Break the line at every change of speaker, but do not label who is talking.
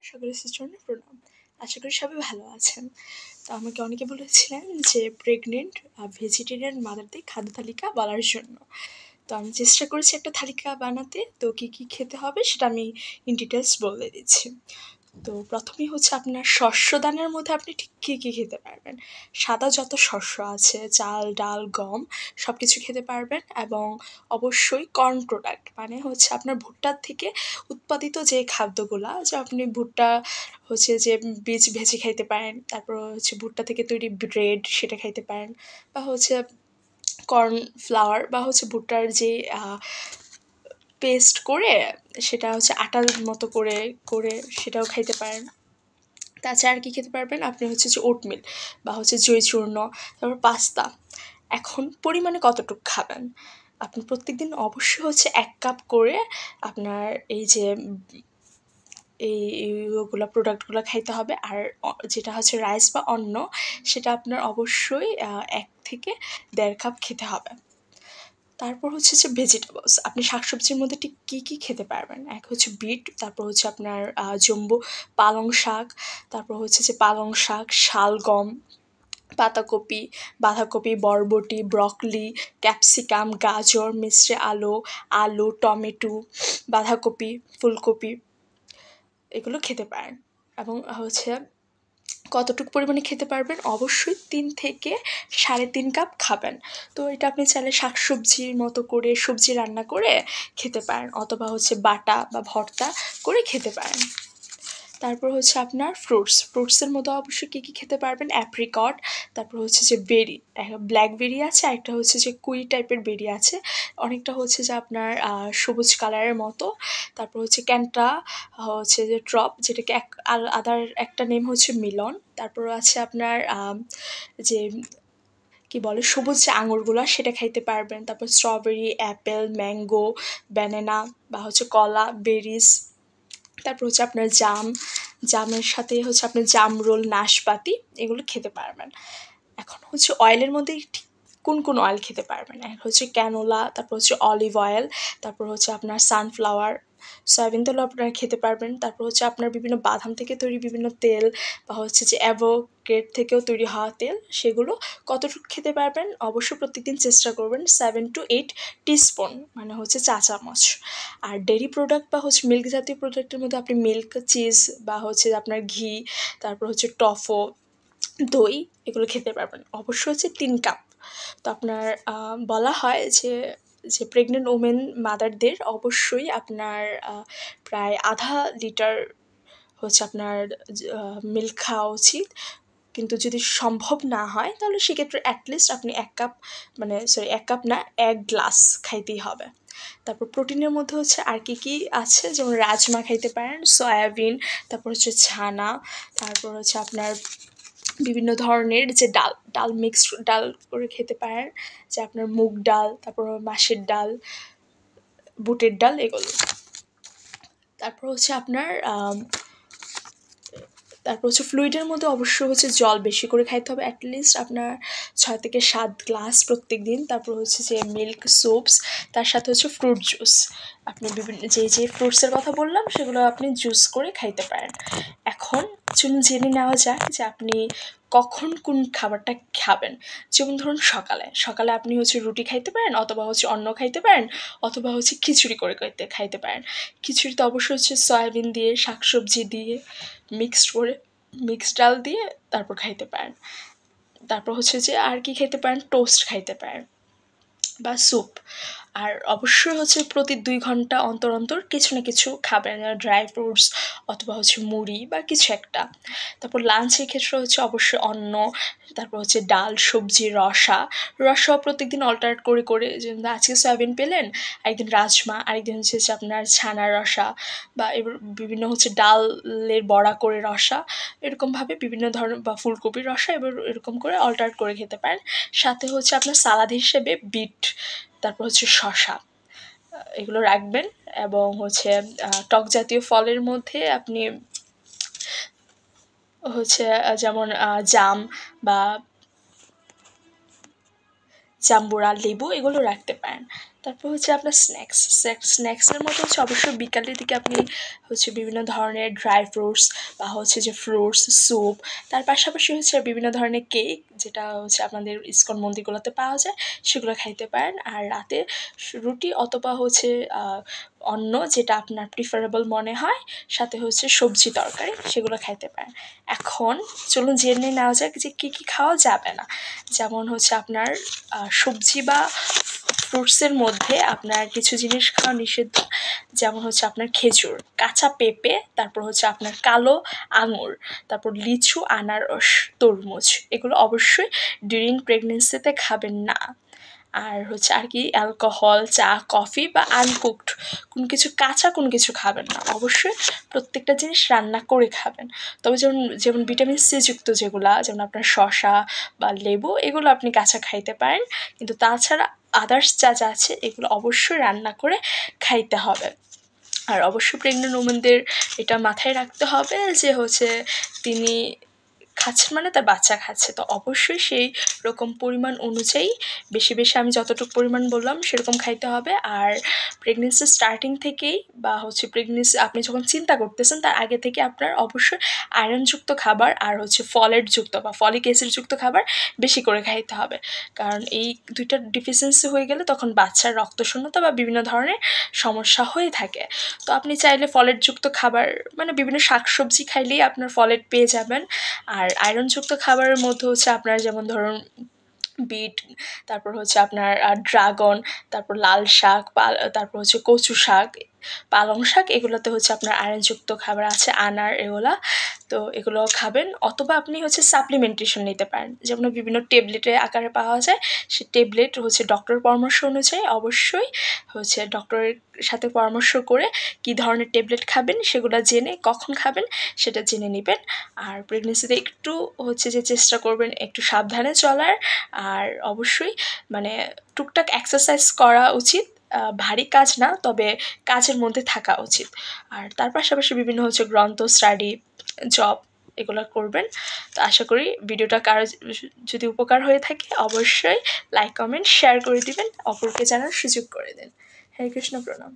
সকলের জন্য প্রণাম। আশা করি সবাই ভালো আছেন। তো আমাকে অনেকে বলেছিলেন যে প্রেগনেন্ট ভেজিটেরিয়ান মাদারদের খাদ্য তালিকা বলার জন্য। তো আমি চেষ্টা করেছি একটা তালিকা বানাতে। তো কী কী খেতে হবে সেটা আমি ইন ডিটেলস বলে দিচ্ছি। তো প্রথমেই হচ্ছে আপনার শস্যদানের মধ্যে আপনি ঠিক কী কী খেতে পারবেন। সাদা যত শস্য আছে চাল, ডাল, গম সব কিছু খেতে পারবেন এবং অবশ্যই কর্ন প্রোডাক্ট মানে হচ্ছে আপনার ভুট্টার থেকে উৎপাদিত যে খাদ্যগুলা যে আপনি ভুট্টা হচ্ছে যে বীজ ভেজে খাইতে পারেন, তারপর হচ্ছে ভুট্টা থেকে তৈরি ব্রেড সেটা খাইতে পারেন, বা হচ্ছে কর্ন ফ্লাওয়ার বা হচ্ছে ভুট্টার যে পেস্ট করে সেটা হচ্ছে আটার মতো করে করে সেটাও খাইতে পারেন। তাছাড়া আর কী খেতে পারবেন আপনি হচ্ছে যে ওটমিল বা হচ্ছে জই চূর্ণ, তারপর পাস্তা। এখন পরিমাণে কতটুকু খাবেন, আপনি প্রত্যেকদিন অবশ্যই হচ্ছে 1 কাপ করে আপনার এই যে এইগুলো প্রোডাক্টগুলো খাইতে হবে। আর যেটা হচ্ছে রাইস বা অন্ন সেটা আপনার অবশ্যই 1 থেকে 1.5 কাপ খেতে হবে। তারপর হচ্ছে যে ভেজিটেবলস, আপনি শাকসবজির মধ্যে ঠিক কী কী খেতে পারবেন। এক হচ্ছে বিট, তারপর হচ্ছে আপনার জম্বু পালং শাক, তারপর হচ্ছে যে পালং শাক, শালগম, পাতাকপি, বাঁধাকপি, বরবটি, ব্রকলি, ক্যাপসিকাম, গাজর, মিশ্রে আলু, আলু, টমেটো, বাঁধাকপি, ফুলকপি এগুলো খেতে পারেন। এবং হচ্ছে কতটুকু পরিমাণে খেতে পারবেন, অবশ্যই 3 থেকে 3.5 কাপ খাবেন। তো এটা আপনি চাইলে শাকসবজির মতো করে সবজি রান্না করে খেতে পারেন, অথবা হচ্ছে বাটা বা ভর্তা করে খেতে পারেন। তারপর হচ্ছে আপনার ফ্রুটসের মধ্যে অবশ্যই কী কী খেতে পারবেন, অ্যাপ্রিকট, তারপর হচ্ছে যে বেরি, ব্ল্যাকবেরি আছে, একটা হচ্ছে যে কুই টাইপের বেরি আছে, অনেকটা হচ্ছে যে আপনার সবুজ কালারের মতো। তারপর হচ্ছে ক্যান্টা, হচ্ছে যে ট্রপ, যেটাকে আদার একটা নেম হচ্ছে মিলন। তারপর আছে আপনার যে কি বলে সবুজ যে আঙুরগুলো সেটা খাইতে পারবেন। তারপর স্ট্রবেরি, অ্যাপেল, ম্যাঙ্গো, ব্যানানা বা হচ্ছে কলা, বেরিজ। তারপর হচ্ছে আপনার জামের সাথে হচ্ছে আপনার জাম রোল, নাশপাতি এগুলো খেতে পারবেন। এখন হচ্ছে অয়েলের মধ্যে ঠিক কোন কোন অয়েল খেতে পারবেন, এক হচ্ছে ক্যানোলা, তারপর হচ্ছে অলিভ অয়েল, তারপর হচ্ছে আপনার সানফ্লাওয়ার, সয়াবিন তেলও আপনারা খেতে পারবেন। তারপর হচ্ছে আপনার বিভিন্ন বাদাম থেকে তৈরি বিভিন্ন তেল, বা হচ্ছে যে অ্যাভোকেড থেকেও তৈরি হওয়া তেল, সেগুলো কতটুকু খেতে পারবেন, অবশ্যই প্রত্যেকদিন চেষ্টা করবেন 7 to 8 টিস্পুন মানে হচ্ছে চা চামচ। আর ডেইরি প্রোডাক্ট বা হচ্ছে মিল্ক জাতীয় প্রোডাক্টের মধ্যে আপনি মিল্ক, চিজ বা হচ্ছে আপনার ঘি, তারপর হচ্ছে টফো, দই এগুলো খেতে পারবেন, অবশ্যই হচ্ছে 3 কাপ। তো আপনার বলা হয় যে প্রেগনেন্ট ওমেন মাদারদের অবশ্যই আপনার প্রায় আধা লিটার হচ্ছে আপনার মিল্ক খাওয়া উচিত। কিন্তু যদি সম্ভব না হয় তাহলে সেক্ষেত্রে অ্যাটলিস্ট আপনি 1 কাপ, মানে সরি 1 কাপ না, 1 গ্লাস খাইতেই হবে। তারপর প্রোটিনের মধ্যে হচ্ছে আর কী আছে, যেমন রাজমা খাইতে পারেন, সয়াবিন, তারপর হচ্ছে ছানা, তারপর হচ্ছে আপনার বিভিন্ন ধরনের যে ডাল মিক্সড ডাল করে খেতে পারেন, যে আপনার মুগ ডাল, তারপর মাসের ডাল, বুটের ডাল এগুলো। তারপর হচ্ছে আপনার তারপর হচ্ছে ফ্লুইডের মধ্যে অবশ্যই হচ্ছে জল বেশি করে খাইতে হবে, অ্যাটলিস্ট আপনার 6 থেকে 7 গ্লাস প্রত্যেক দিন। তারপর হচ্ছে যে মিল্ক সুপস, তার সাথে হচ্ছে ফ্রুট জুস, আপনি বিভিন্ন যে ফ্রুটসের কথা বললাম সেগুলো আপনি জুস করে খাইতে পারেন। এখন চলুন জেনে নেওয়া যাক যে আপনি কখন কোন খাবারটা খাবেন। যেমন ধরুন সকালে আপনি হচ্ছে রুটি খাইতে পারেন, অথবা হচ্ছে অন্ন খাইতে পারেন, অথবা হচ্ছে খিচুড়ি করে খাইতে পারেন। খিচুড়িতে অবশ্যই হচ্ছে সয়াবিন দিয়ে, শাকসবজি দিয়ে মিক্সড করে, মিক্সড ডাল দিয়ে তারপর খাইতে পারেন। তারপর হচ্ছে যে আর কি খেতে পারেন, টোস্ট খাইতে পারেন বা স্যুপ। আর অবশ্যই হচ্ছে প্রতি 2 ঘন্টা অন্তর অন্তর কিছু না কিছু খাবেন, ড্রাই ফ্রুটস অথবা হচ্ছে মুড়ি বা কিছু একটা। তারপর লাঞ্চের ক্ষেত্রে হচ্ছে অবশ্যই অন্ন, তারপর হচ্ছে ডাল, সবজি, রসাও প্রত্যেকদিন অল্টারনেট করে করে, যেমন আজকে সয়াবিন পেলেন, একদিন রাজমা, আরেকদিন হচ্ছে আপনার ছানার রসা, বা এবার বিভিন্ন হচ্ছে ডালের বড়া করে রসা, এরকমভাবে বিভিন্ন ধরনের, বা ফুলকপির রসা, এবার এরকম করে অল্টারনেট করে খেতে পারেন। সাথে হচ্ছে আপনার সালাদ হিসেবে বিট, তারপর হচ্ছে শসা এগুলো রাখবেন। এবং হচ্ছে টক জাতীয় ফলের মধ্যে আপনি হচ্ছে যেমন জাম বা জাম্বুরা, লেবু এগুলো রাখতে পারেন। তারপর হচ্ছে আপনার স্ন্যাক্সের মধ্যে হচ্ছে অবশ্যই বিকালের দিকে আপনি হচ্ছে বিভিন্ন ধরনের ড্রাই ফ্রুটস বা হচ্ছে যে ফ্রুটস স্যুপ, তার পাশাপাশি হচ্ছে বিভিন্ন ধরনের কেক, যেটা হচ্ছে আপনাদের ইসকন মন্দিরগুলোতে পাওয়া যায়, সেগুলো খাইতে পারেন। আর রাতে রুটি অথবা হচ্ছে অন্য যেটা আপনার প্রিফারেবল মনে হয়, সাথে হচ্ছে সবজি তরকারি, সেগুলো খাইতে পারেন। এখন চলুন জেনে নেওয়া যাক যে কী কী খাওয়া যাবে না। যেমন হচ্ছে আপনার সবজি বা ফ্রুটসের মধ্যে আপনার কিছু জিনিস খাওয়া নিষিদ্ধ, যেমন হচ্ছে আপনার খেজুর, কাঁচা পেঁপে, তারপর হচ্ছে আপনার কালো আঙুর, তারপর লিচু, আনারস, তরমুজ, এগুলো অবশ্যই ডিউরিং প্রেগনেন্সিতে খাবেন না। আর হচ্ছে আর কি অ্যালকোহল, চা, কফি বা আনকুকড কোনো কিছু, কাঁচা কোনো কিছু খাবেন না। অবশ্যই প্রত্যেকটা জিনিস রান্না করে খাবেন। তবে যেমন যেমন ভিটামিন সি যুক্ত যেগুলা, যেমন আপনার শসা বা লেবু, এগুলো আপনি কাঁচা খাইতে পারেন, কিন্তু তাছাড়া আদার্স যা যা আছে এগুলো অবশ্যই রান্না করে খাইতে হবে। আর অবশ্যই প্রেগনেন্ট ওমেনদের এটা মাথায় রাখতে হবে যে হচ্ছে তিনি খাচ্ছেন মানে তার বাচ্চা খাচ্ছে, তো অবশ্যই সেই রকম পরিমাণ অনুযায়ী বেশি বেশি আমি যতটুকু পরিমাণ বললাম সেরকম খাইতে হবে। আর প্রেগনেন্সি স্টার্টিং থেকেই বা হচ্ছে প্রেগনেন্সি আপনি যখন চিন্তা করতেছেন তার আগে থেকে আপনার অবশ্যই আয়রনযুক্ত খাবার আর হচ্ছে ফলেটযুক্ত বা ফলিক অ্যাসিডযুক্ত খাবার বেশি করে খাইতে হবে। কারণ এই দুইটার ডিফিসিয়েন্সি হয়ে গেলে তখন বাচ্চার রক্তশূন্যতা বা বিভিন্ন ধরনের সমস্যা হয়ে থাকে। তো আপনি চাইলে ফলেটযুক্ত খাবার মানে বিভিন্ন শাকসবজি খাইলেই আপনার ফলেট পেয়ে যাবেন। আর আয়রনযুক্ত খাবারের মধ্যে হচ্ছে আপনার যেমন ধরুন বিট, তারপর হচ্ছে আপনার ড্রাগন, তারপর লাল শাক, তারপর হচ্ছে কচু শাক, পালং শাক, এগুলোতে হচ্ছে আপনার আয়রনযুক্ত খাবার আছে, আনার, এগুলা। তো এগুলো খাবেন, অথবা আপনি হচ্ছে সাপ্লিমেন্টেশন নিতে পারেন, যেমন বিভিন্ন ট্যাবলেটের আকারে পাওয়া যায়। সে ট্যাবলেট হচ্ছে ডক্টরের পরামর্শ অনুযায়ী, অবশ্যই হচ্ছে ডক্টরের সাথে পরামর্শ করে কী ধরনের ট্যাবলেট খাবেন সেগুলো জেনে কখন খাবেন সেটা জেনে নেবেন। আর প্রেগনেন্সিতে একটু হচ্ছে যে চেষ্টা করবেন একটু সাবধানে চলার। আর অবশ্যই মানে টুকটাক এক্সারসাইজ করা উচিত, ভারী কাজ না, তবে কাজের মধ্যে থাকা উচিত। আর তার পাশাপাশি বিভিন্ন হচ্ছে গ্রন্থ, স্টাডি, জব, এগুলো করবেন। তো আশা করি ভিডিওটা কারো যদি উপকার হয়ে থাকে অবশ্যই লাইক, কমেন্ট, শেয়ার করে দিবেন, অপরকে জানার সুযোগ করে দিন। হরে কৃষ্ণ, প্রণাম।